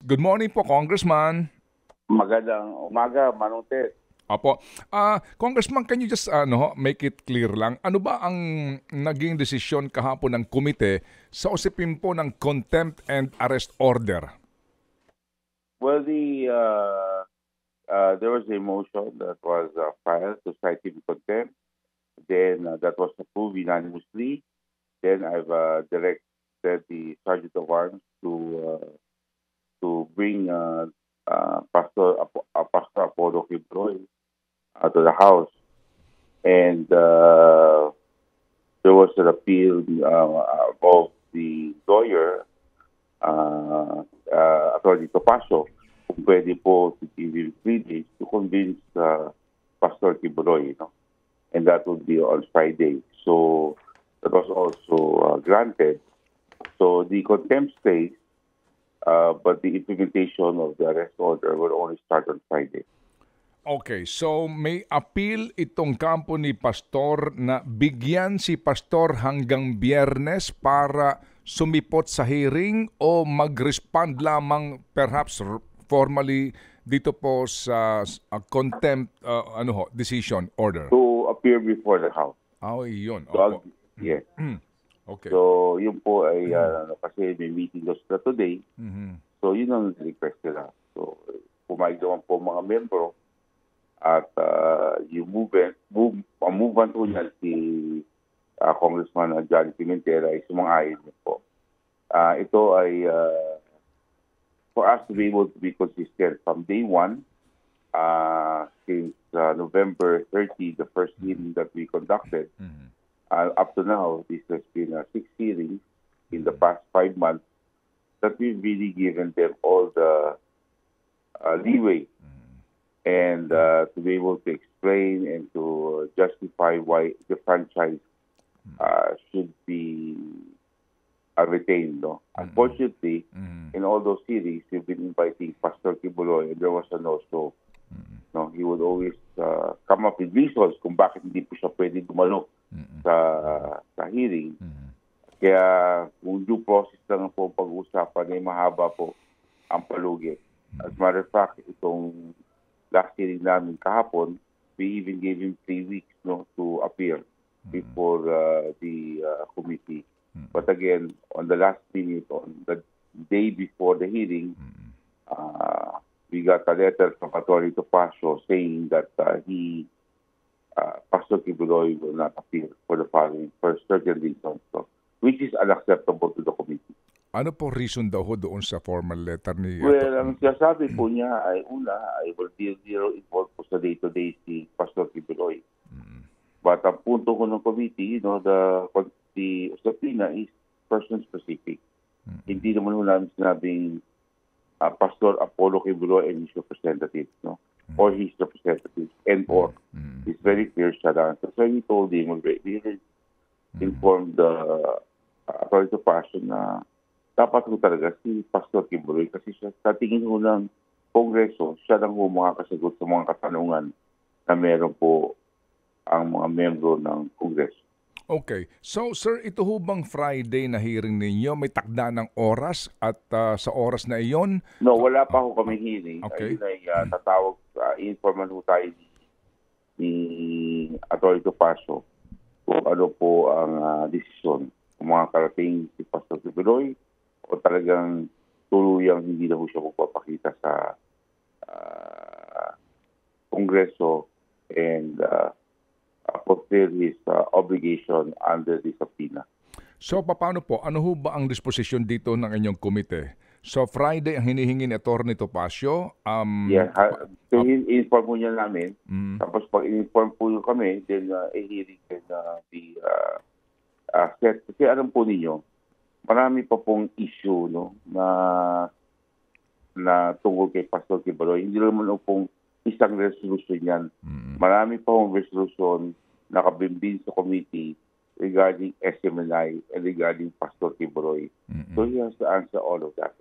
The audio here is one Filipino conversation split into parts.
Good morning po, Congressman. Magandang umaga, Manong Ted. Opo. Congressman, can you just make it clear lang, ano ba ang naging desisyon kahapon ng komite sa usapin po ng contempt and arrest order? Well, there was a motion that was filed to cite him in contempt. Then that was approved unanimously. Then I've directed the Sergeant of Arms to bring Pastor Apollo Quibroy to the House. And there was an appeal of the lawyer, Attorney Topacio, kung pwede po to give him 3 days to convince Pastor Quibroy, and that would be on Friday. So that was also granted. So the contempt stays, but the implementation of the arrest order will only start on Friday. Okay, so may appeal itong kampo ni Pastor na bigyan si Pastor hanggang Biyernes para sumipot sa hearing o mag-respond lamang perhaps formally dito po sa contempt decision order? To appear before the House. Yun. So, yes. Okay. So, yun po ay, kasi may meeting daw sila today. So, yun ang request nila. So, pumayag naman po mga membro at yung movement po niya si Congressman Johnny Pimentera ay sumang-ayon niya po. Ito ay for us to be able to be consistent from day one, since November 30, the first hearing that we conducted, up to now, this has been 6 hearings in the past 5 months that we've really given them all the leeway and to be able to explain and to justify why the franchise should be retained. Unfortunately, in all those series, we've been inviting Pastor Quibroy, and there was a no-show. He would always come up with reasons kung bakit hindi po siya pwede dumalo sa hearing. Kaya kung due process lang po pag-uusapan, ay mahaba po ang palugi. As a matter of fact, itong last hearing namin kahapon, we even gave him 3 weeks to appear before the committee. But again, on the last minute, on the day before the hearing, we got a letter from Attorney Topacio saying that Pastor Quibroy will not appear for certain reasons, which is unacceptable to the committee. Ano po reason daw doon sa formal letter ni... Well, ang sinasabi po niya ay ay will be zero involved po sa day-to-day si Pastor Quibroy. But ang punto ko ng committee, the subpoena is person-specific. Hindi naman namin sinabing Pastor Apollo Quibroy and his representatives, or his representatives, and/or. It's very clear siya lang. So when we told him already, we informed the authority of passion na dapat ko talaga si Pastor Quibroy kasi siya, sa tingin ho ng Kongreso, siya lang ho makakasagot sa mga katanungan na meron po ang mga membro ng Kongreso. Okay. So, sir, ito ho bang Friday na hearing ninyo? May takda ng oras at sa oras na iyon? No, wala pa ho kami hearing. Okay. Ayun ay tatawag, informan ho tayo ni Atty. Topacio kung ano po ang desisyon. Kung mga karating si Pastor Quibroy o talagang tuluyang hindi na ho siya magpapakita sa Kongreso and fulfill his obligation under the subpoena. So, paano po? Ano ho ba ang disposisyon dito ng inyong komite? So, Friday ang hinihingi ni Atty. Topacio? So, in-inform po niya namin. Tapos pag in-inform po kami, then a hearing can be set. Kasi alam po ninyo, marami pa pong issue na tungkol kay Pastor Quibroy. Hindi naman pong isang resolution yan. Marami pa pong resolution nakabimbing sa committee regarding SMNI and regarding Pastor Quibroy. So he has to answer all of that.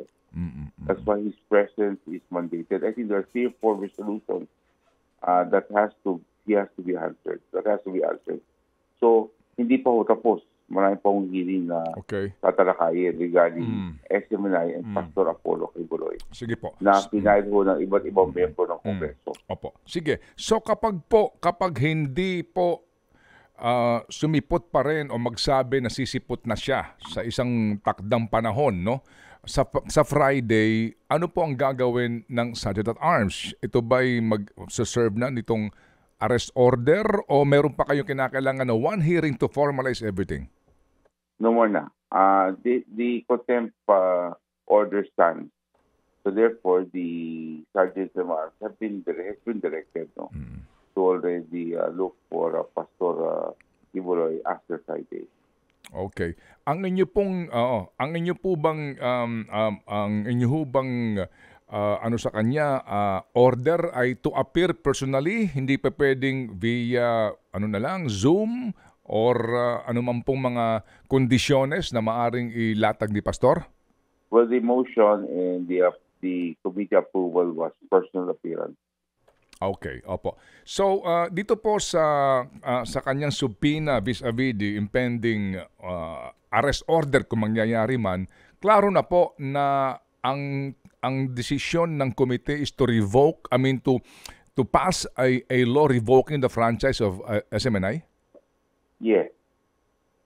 That's why his presence is mandated. I think there are 3 or 4 resolutions he has to be answered. So hindi pa ho tapos marami pong hearing na tatalakayin regarding SMNI and Pastor Apollo Quiboloy. Sige po. Na pinahid ho ng iba't ibang miyembro ng Kongreso. Opo. Sige. So kapag hindi po sumipot pa rin o magsabi na sisipot na siya sa isang takdang panahon, no? Sa Friday, ano po ang gagawin ng Sergeant at Arms? Ito ba'y mag-serve na nitong arrest order o meron pa kayong kinakailangan na one hearing to formalize everything? No more na. The contempt order stands. So therefore, the Sergeant at Arms has been directed to already look for Pastor Quiboloy after Friday. Okay. Ang inyo pong ano sa kanya order ay to appear personally, hindi pa pwedeng via Zoom or ano man pong mga kondisyones na maaring ilatag ni Pastor? Well, the motion and the committee approval was personal appearance. Okay, opo. So, dito po sa kanyang subpoena vis-a-vis the impending arrest order kung mangyayari man, klaro na po na ang desisyon ng committee is to revoke, to pass a law revoking the franchise of SMNI? Yes.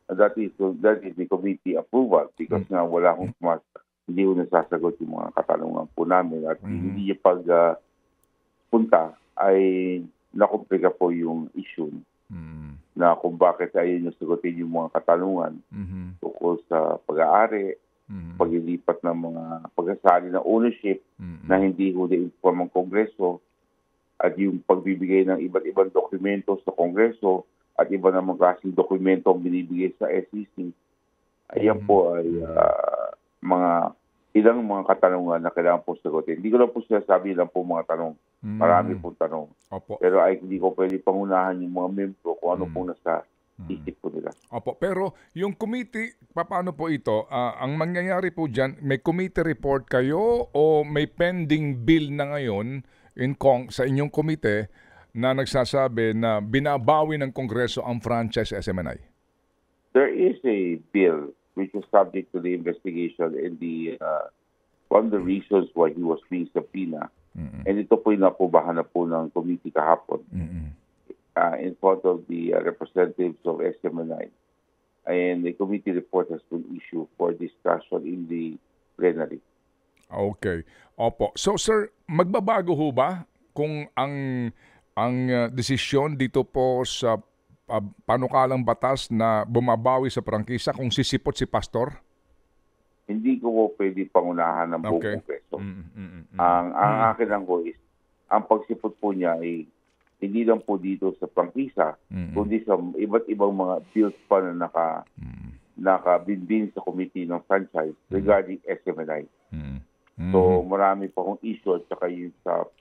That is the committee approval because nga wala akong hindi ko nasasagot yung mga katanungan po namin at hindi yung punta ay nakomplika po yung issue na kung bakit ayaw nyo sagutin yung mga katanungan tungkol sa pag-aari, paglilipat ng mga pagkasali ng ownership na hindi ho na-inform ang Kongreso at yung pagbibigay ng iba't ibang dokumento sa Kongreso at iba namang klaseng dokumento ang binibigay sa SEC. Ayan po ay ilang mga katanungan na kailangan po sagutin. Hindi ko lang po sinasabi lang po mga tanong. Marami pong tanong. Opo. Pero hindi ko pwede pangunahan yung mga membro kung ano pong nasa isip po nila. Opo. Pero yung committee, paano po ito? Ang mangyayari po dyan, may committee report kayo o may pending bill na ngayon sa inyong komite na nagsasabi na binabawi ng Kongreso ang franchise SMNI? There is a bill which was subject to the investigation and one of the reasons why he was being subpoena. And ito po yung napubahan na po ng committee kahapon in front of the representatives of SMNI. And the committee report has been issued for discussion in the plenary. Okay. Opo. So sir, magbabago ho ba kung ang desisyon dito po sa panukalang batas na bumabawi sa prangkisa kung sisipot si Pastor? Hindi ko po pwede pangunahan ng buong Kongreso. Ang akin lang po is, ang pagsipot po niya ay hindi lang po dito sa prangkisa, kundi sa iba't ibang mga bills pa na nakabinbin sa committee ng franchise regarding SMNI. So marami pa akong issue at saka yung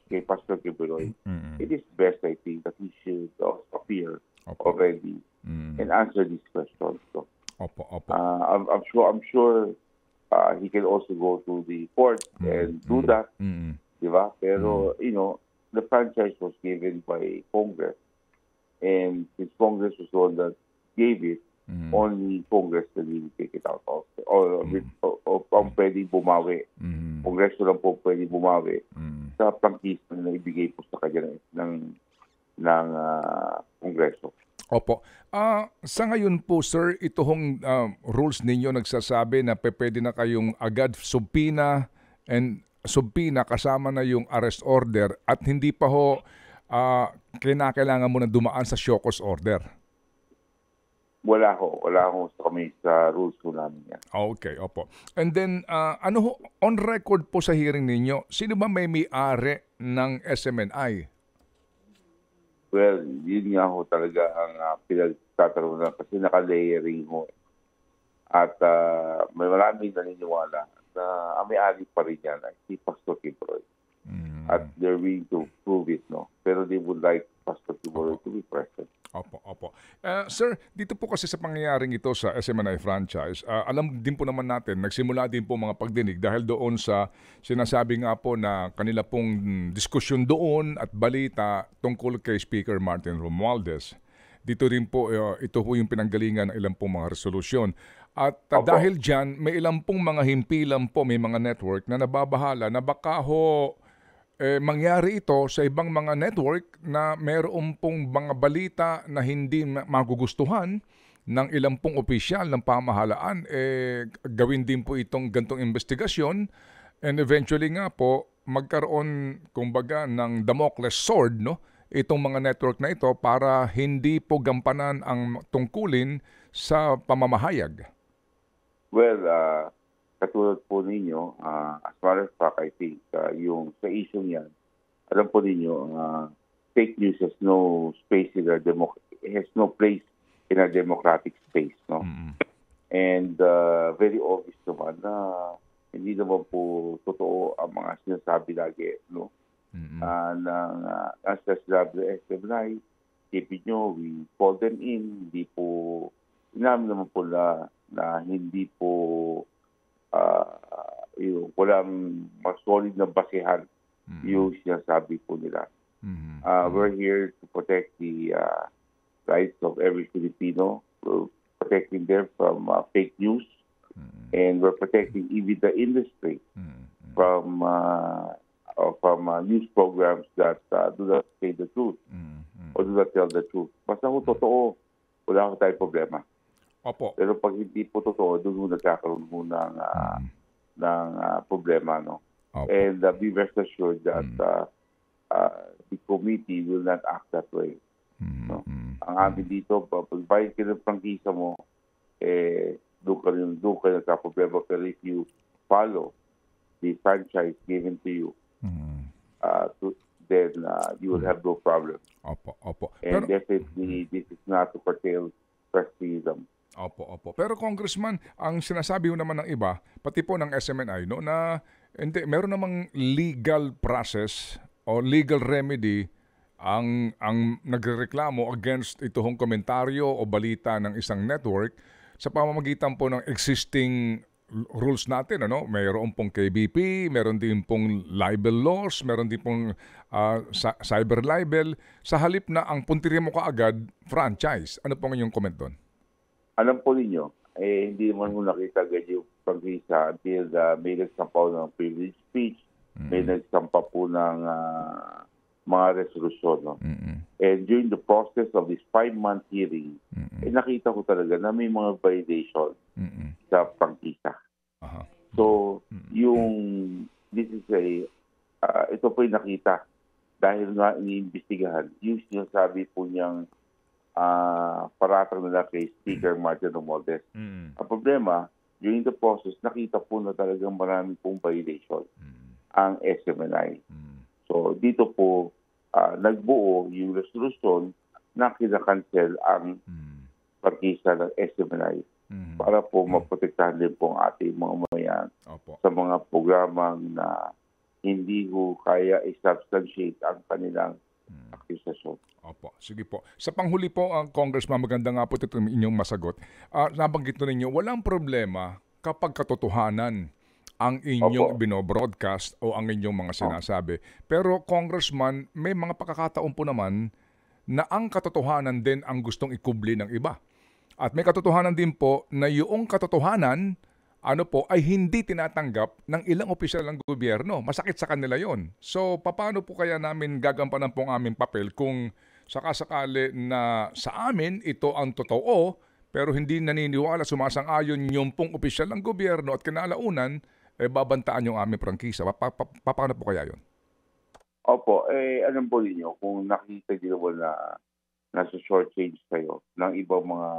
kay Pastor Quiboloy. It is best, I think, that he should appear already and answer these questions. So, I'm sure he can also go to the court and do that. Diba? Pero, the franchise was given by Congress. And since Congress was the one that gave it, only Congress can really take it out also. Or ang pwedeng bumawi. Kongreso lang po pwedeng bumawi sa prangkisa na ibigay po sa kanya ng Kongreso. Opo. Sa ngayon po, sir, itong rules ninyo nagsasabi na pwede na kayong agad subpoena kasama na yung arrest order at hindi pa ho kinakailangan mo na dumaan sa show cause order. Wala ho sa kami sa rules po namin yan. Okay, opo. And then, on record po sa hearing ninyo, sino ba may-ari ng SMNI? Well, yun nga ho talaga ang pinagtatanong kasi naka-layering ho. At may maraming naniniwala na ang may-ari pa rin yan ay si Pastor Quiboloy. At they're willing to prove it, no? Pero they would like Pastor Quiboloy to be present. Opo. Sir, dito po kasi sa pangyayaring ito sa SMNI franchise, alam din po naman natin, nagsimula din po mga pagdinig dahil doon sa sinasabi nga po na kanila pong diskusyon doon at balita tungkol kay Speaker Martin Romualdez. dito rin po, ito po yung pinanggalingan ng ilang pong mga resolusyon. At Opo. dahil dyan, may ilang pong mga himpilan po, may mga network na nababahala na baka ho mangyari ito sa ibang mga network na mayroon pong mga balita na hindi magugustuhan ng ilang pong opisyal ng pamahalaan, gawin din po itong gantong investigasyon and eventually nga po magkaroon kumbaga ng Damocles sword, no? Itong mga network na ito para hindi po gampanan ang tungkulin sa pamamahayag. Well, katulad po ninyo, as far as fact, I think, yung sa issue niyan, alam po ninyo, fake news has no space in has no place in a democratic space, no? Mm-hmm. And very obvious naman na hindi naman po totoo ang mga sinasabi lagi, no? As sinabi ng SMNI, tipid nyo, we call them in, hindi po, sinabi naman po na hindi po walang mas solid na basihan yung sinasabi po nila. We're here to protect the rights of every Filipino. We're protecting them from fake news, and we're protecting even the industry from news programs that do not say the truth or do not tell the truth. Basta kung totoo, wala ko tayong problema. Opo. Pero pag hindi po totoo, doon nagkakaroon mo ng problema, no? Opo. And be rest assured that the committee will not act that way. No? Ang amin dito, pag bayad ka ng prangkisa mo, doon ka nagkaproblema. Pero if you follow the franchise given to you, then you will have no problem. Opo. And definitely, this is not to curtail prestigism. Opo. Pero Congressman, ang sinasabi naman ng iba, pati po ng SMNI, no, na hindi, meron namang legal process o legal remedy ang nagrereklamo against itong komentaryo o balita ng isang network sa pamamagitan po ng existing rules natin, ano? Mayroon pong KBP, meron din pong libel laws, meron din pong cyber libel. Sa halip na ang puntirin mo kaagad, franchise. Ano pong inyong comment doon? Alam po ninyo, hindi naman mo nakita agad yung pag-visa until may nagsampaw ng privilege speech, may nagsampa po ng mga resolusyon. No? And during the process of this 5-month hearing, nakita ko talaga na may mga violation sa prangkisa. So, this is ito po yung nakita dahil nga iniimbestigahan, yung sinasabi po niyang paratang nila kay Speaker Martin Romualdez. Ang problema, during the process, nakita po na talagang marami pong violation ang SMNI. So, dito po, nagbuo yung resolution na kinakancel ang prangkisa ng SMNI para po maprotektahan din po ang ating mga mamayan sa mga programang na hindi ho kaya i-substantiate ang kanilang akusasyon. Opo, sige po. Sa panghuli po, ang Congressman, maganda nga po ito inyong masagot. Nabanggit na ninyo, walang problema kapag katotohanan ang inyong binobroadcast o ang inyong mga sinasabi. Pero Congressman, may mga pagkakataon po naman na ang katotohanan din ang gustong ikubli ng iba. At may katotohanan din po na yung katotohanan ay hindi tinatanggap ng ilang opisyal ng gobyerno. Masakit sa kanila yon. So, paano po kaya namin gagampanan po ang aming papel kung sakasakali na sa amin ito ang totoo, pero hindi naniniwala, sumasang-ayon yung pong opisyal ng gobyerno at kinalaunan, babantaan yung aming prangkisa. Paano po kaya yon? Opo, alam po ninyo, kung nakita nyo na nasa short change kayo ng ibang mga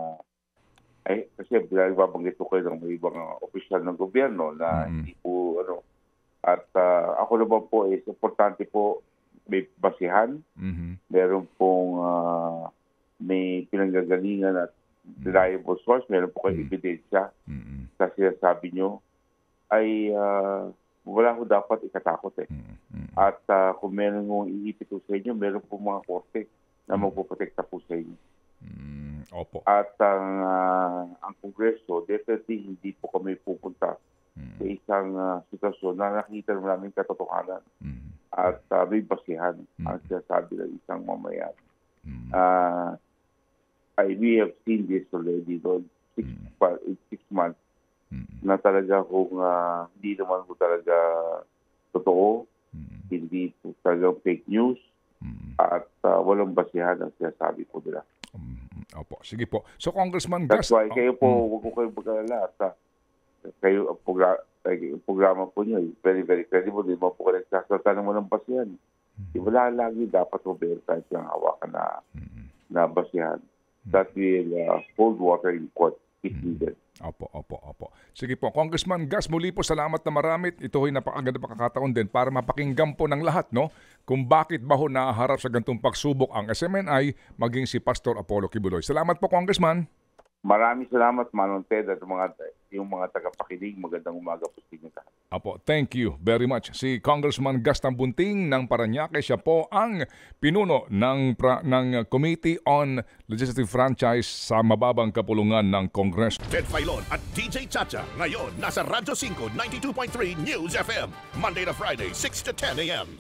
kasi babanggit ko kayo ng ibang opisyal ng gobyerno na hindi po at ako naman po importante po may basihan, meron pong may pinanggagalingan at reliable source, meron po kayong ebidensya sa sinasabi nyo ay wala ko dapat ikatakot At kung meron mong iipit sa inyo, meron po mga korte na magpoprotekta po sa inyo. Opo. At ang Kongreso, definitely hindi po kami pupunta sa isang sitwasyon na nakita namin katotohanan at may basihan ang sinasabi ng isang mamayan. we have seen this already, no? 6 months na talaga kung hindi naman po talaga totoo, hindi po talaga fake news, at walang basihan ang sinasabi po nila. Opo, sige po. So Congressman That's Gus, why kayo po, huwag po kayo mag-alala. Kayo, ang programa po niyo, very, very credible. Di ba po kayo nagsasalta ng walang basihan? Wala lagi dapat mo meron tayo siyang hawakan na basihan. That will hold water in court if needed. Opo. Sige po, Congressman Gus, muli po salamat na marami. Ito ay napakaganda pakakataon din para mapakinggan po ng lahat, no? Kung bakit ba ho naharap sa ganitong pagsubok ang SMNI maging si Pastor Apollo Kibuloy. Salamat po, Congressman. Maraming salamat, Manong Ted, at yung mga tagapakinig. Magandang umaga po sa inyo lahat. Apo, thank you very much. Si Congressman Gus Tambunting ng Parañaque, siya po ang pinuno ng Committee on Legislative Franchise sa mababang kapulungan ng Kongreso. Ted Filon at DJ Chacha. Ngayon, nasa Radyo 5, 92.3 News FM. Monday to Friday, 6 to 10 a.m.